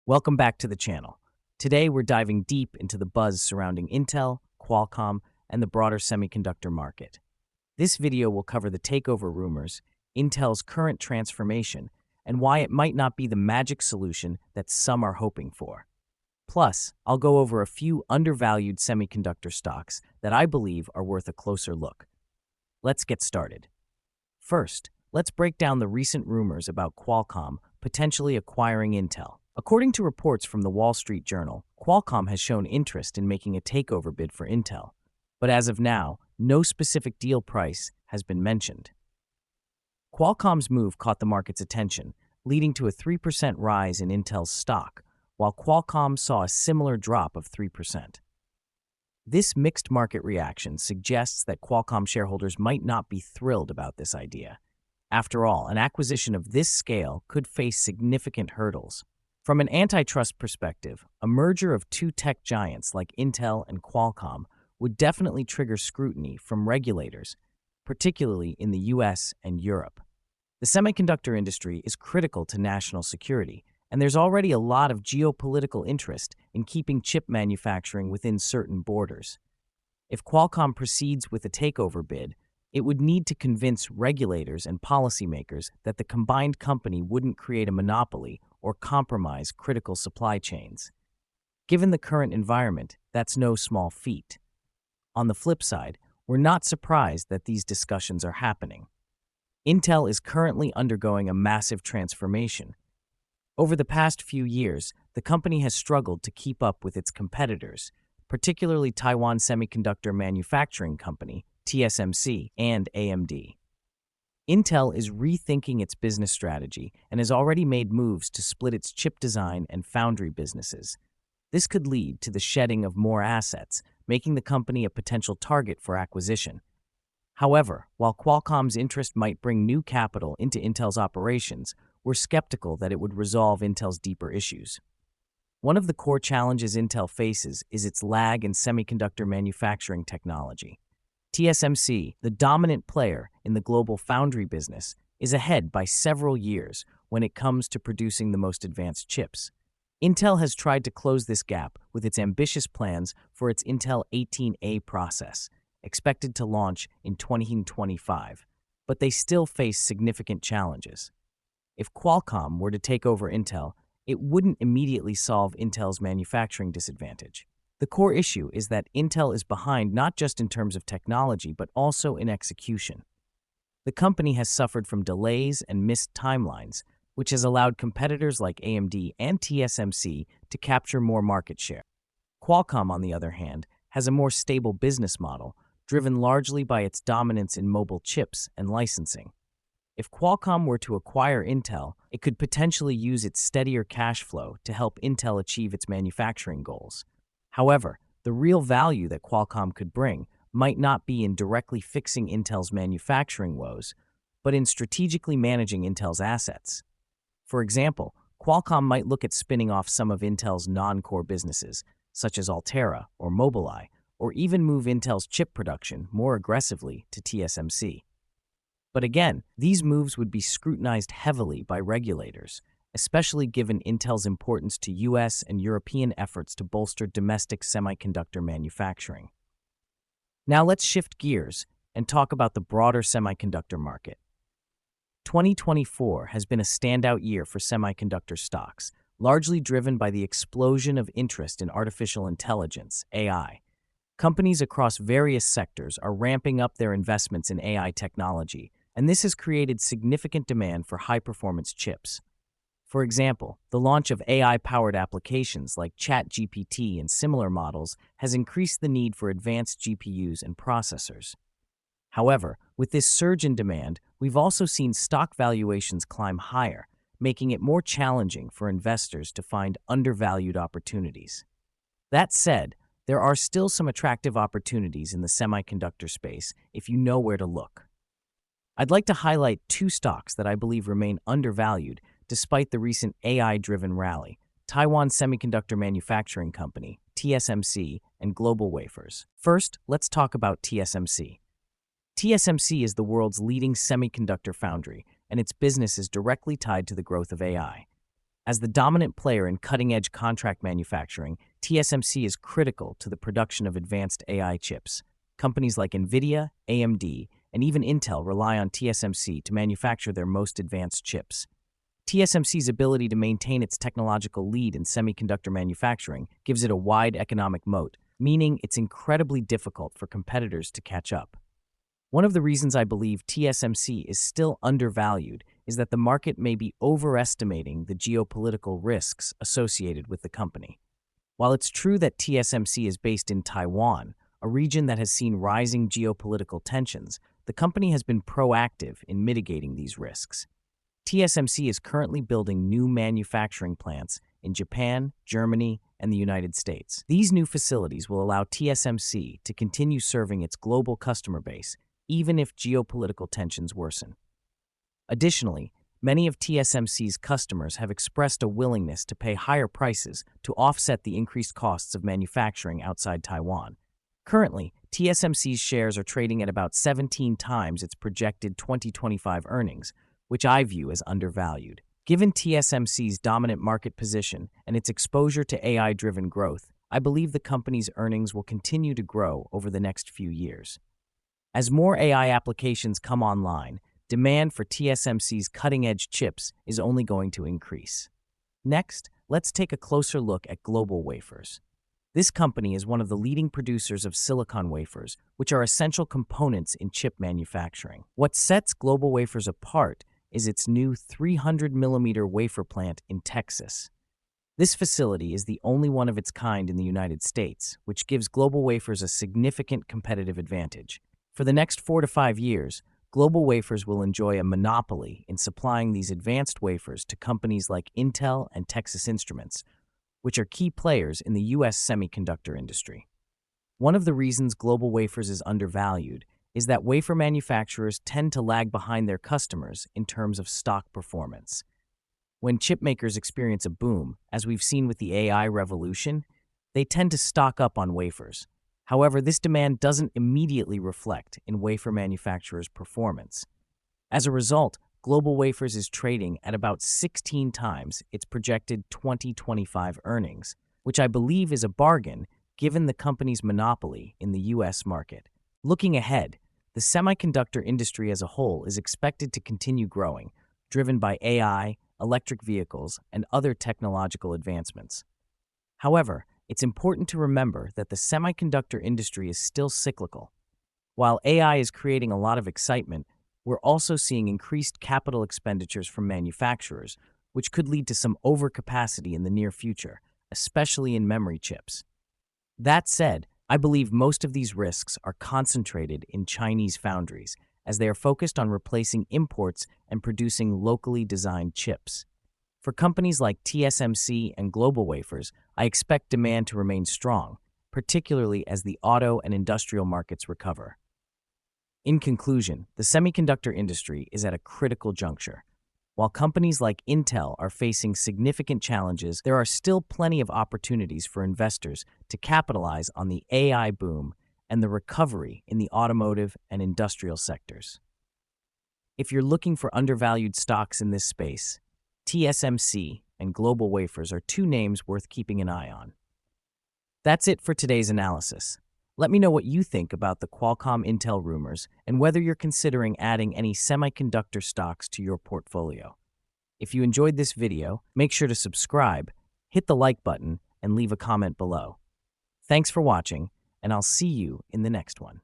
Welcome back to the channel. Today we're diving deep into the buzz surrounding Intel, Qualcomm, and the broader semiconductor market. This video will cover the takeover rumors, Intel's current transformation, and why it might not be the magic solution that some are hoping for. Plus, I'll go over a few undervalued semiconductor stocks that I believe are worth a closer look. Let's get started. First, let's break down the recent rumors about Qualcomm potentially acquiring Intel. According to reports from the Wall Street Journal, Qualcomm has shown interest in making a takeover bid for Intel, but as of now, no specific deal price has been mentioned. Qualcomm's move caught the market's attention, leading to a 3% rise in Intel's stock, while Qualcomm saw a similar drop of 3%. This mixed market reaction suggests that Qualcomm shareholders might not be thrilled about this idea. After all, an acquisition of this scale could face significant hurdles. From an antitrust perspective, a merger of two tech giants like Intel and Qualcomm would definitely trigger scrutiny from regulators, particularly in the US and Europe. The semiconductor industry is critical to national security, and there's already a lot of geopolitical interest in keeping chip manufacturing within certain borders. If Qualcomm proceeds with a takeover bid, it would need to convince regulators and policymakers that the combined company wouldn't create a monopoly or compromise critical supply chains. Given the current environment, that's no small feat. On the flip side, we're not surprised that these discussions are happening. Intel is currently undergoing a massive transformation. Over the past few years, the company has struggled to keep up with its competitors, particularly Taiwan Semiconductor Manufacturing Company, TSMC, and AMD. Intel is rethinking its business strategy and has already made moves to split its chip design and foundry businesses. This could lead to the shedding of more assets, making the company a potential target for acquisition. However, while Qualcomm's interest might bring new capital into Intel's operations, we're skeptical that it would resolve Intel's deeper issues. One of the core challenges Intel faces is its lag in semiconductor manufacturing technology. TSMC, the dominant player in the global foundry business, is ahead by several years when it comes to producing the most advanced chips. Intel has tried to close this gap with its ambitious plans for its Intel 18A process, expected to launch in 2025, but they still face significant challenges. If Qualcomm were to take over Intel, it wouldn't immediately solve Intel's manufacturing disadvantage. The core issue is that Intel is behind not just in terms of technology, but also in execution. The company has suffered from delays and missed timelines, which has allowed competitors like AMD and TSMC to capture more market share. Qualcomm, on the other hand, has a more stable business model, driven largely by its dominance in mobile chips and licensing. If Qualcomm were to acquire Intel, it could potentially use its steadier cash flow to help Intel achieve its manufacturing goals. However, the real value that Qualcomm could bring might not be in directly fixing Intel's manufacturing woes, but in strategically managing Intel's assets. For example, Qualcomm might look at spinning off some of Intel's non-core businesses, such as Altera or Mobileye, or even move Intel's chip production more aggressively to TSMC. But again, these moves would be scrutinized heavily by regulators, especially given Intel's importance to US and European efforts to bolster domestic semiconductor manufacturing. Now let's shift gears and talk about the broader semiconductor market. 2024 has been a standout year for semiconductor stocks, largely driven by the explosion of interest in artificial intelligence, AI. Companies across various sectors are ramping up their investments in AI technology, and this has created significant demand for high-performance chips. For example, the launch of AI-powered applications like ChatGPT and similar models has increased the need for advanced GPUs and processors. However, with this surge in demand, we've also seen stock valuations climb higher, making it more challenging for investors to find undervalued opportunities. That said, there are still some attractive opportunities in the semiconductor space if you know where to look. I'd like to highlight two stocks that I believe remain undervalued despite the recent AI-driven rally: Taiwan Semiconductor Manufacturing Company, TSMC, and Global Wafers. First, let's talk about TSMC. TSMC is the world's leading semiconductor foundry, and its business is directly tied to the growth of AI. As the dominant player in cutting-edge contract manufacturing, TSMC is critical to the production of advanced AI chips. Companies like NVIDIA, AMD, and even Intel rely on TSMC to manufacture their most advanced chips. TSMC's ability to maintain its technological lead in semiconductor manufacturing gives it a wide economic moat, meaning it's incredibly difficult for competitors to catch up. One of the reasons I believe TSMC is still undervalued is that the market may be overestimating the geopolitical risks associated with the company. While it's true that TSMC is based in Taiwan, a region that has seen rising geopolitical tensions, the company has been proactive in mitigating these risks. TSMC is currently building new manufacturing plants in Japan, Germany, and the United States. These new facilities will allow TSMC to continue serving its global customer base, even if geopolitical tensions worsen. Additionally, many of TSMC's customers have expressed a willingness to pay higher prices to offset the increased costs of manufacturing outside Taiwan. Currently, TSMC's shares are trading at about 17 times its projected 2025 earnings, which I view as undervalued. Given TSMC's dominant market position and its exposure to AI-driven growth, I believe the company's earnings will continue to grow over the next few years. As more AI applications come online, demand for TSMC's cutting-edge chips is only going to increase. Next, let's take a closer look at GlobalWafers. This company is one of the leading producers of silicon wafers, which are essential components in chip manufacturing. What sets GlobalWafers apart is its new 300mm wafer plant in Texas. This facility is the only one of its kind in the United States, which gives GlobalWafers a significant competitive advantage. For the next 4 to 5 years, GlobalWafers will enjoy a monopoly in supplying these advanced wafers to companies like Intel and Texas Instruments, which are key players in the U.S. semiconductor industry. One of the reasons GlobalWafers is undervalued is that wafer manufacturers tend to lag behind their customers in terms of stock performance. When chip makers experience a boom, as we've seen with the AI revolution, they tend to stock up on wafers. However, this demand doesn't immediately reflect in wafer manufacturers' performance. As a result, GlobalWafers is trading at about 16 times its projected 2025 earnings, which I believe is a bargain given the company's monopoly in the U.S. market. Looking ahead, the semiconductor industry as a whole is expected to continue growing, driven by AI, electric vehicles, and other technological advancements. However, it's important to remember that the semiconductor industry is still cyclical. While AI is creating a lot of excitement, we're also seeing increased capital expenditures from manufacturers, which could lead to some overcapacity in the near future, especially in memory chips. That said, I believe most of these risks are concentrated in Chinese foundries, as they are focused on replacing imports and producing locally designed chips. For companies like TSMC and GlobalWafers, I expect demand to remain strong, particularly as the auto and industrial markets recover. In conclusion, the semiconductor industry is at a critical juncture. While companies like Intel are facing significant challenges, there are still plenty of opportunities for investors to capitalize on the AI boom and the recovery in the automotive and industrial sectors. If you're looking for undervalued stocks in this space, TSMC and GlobalWafers are two names worth keeping an eye on. That's it for today's analysis. Let me know what you think about the Qualcomm Intel rumors and whether you're considering adding any semiconductor stocks to your portfolio. If you enjoyed this video, make sure to subscribe, hit the like button, and leave a comment below. Thanks for watching, and I'll see you in the next one.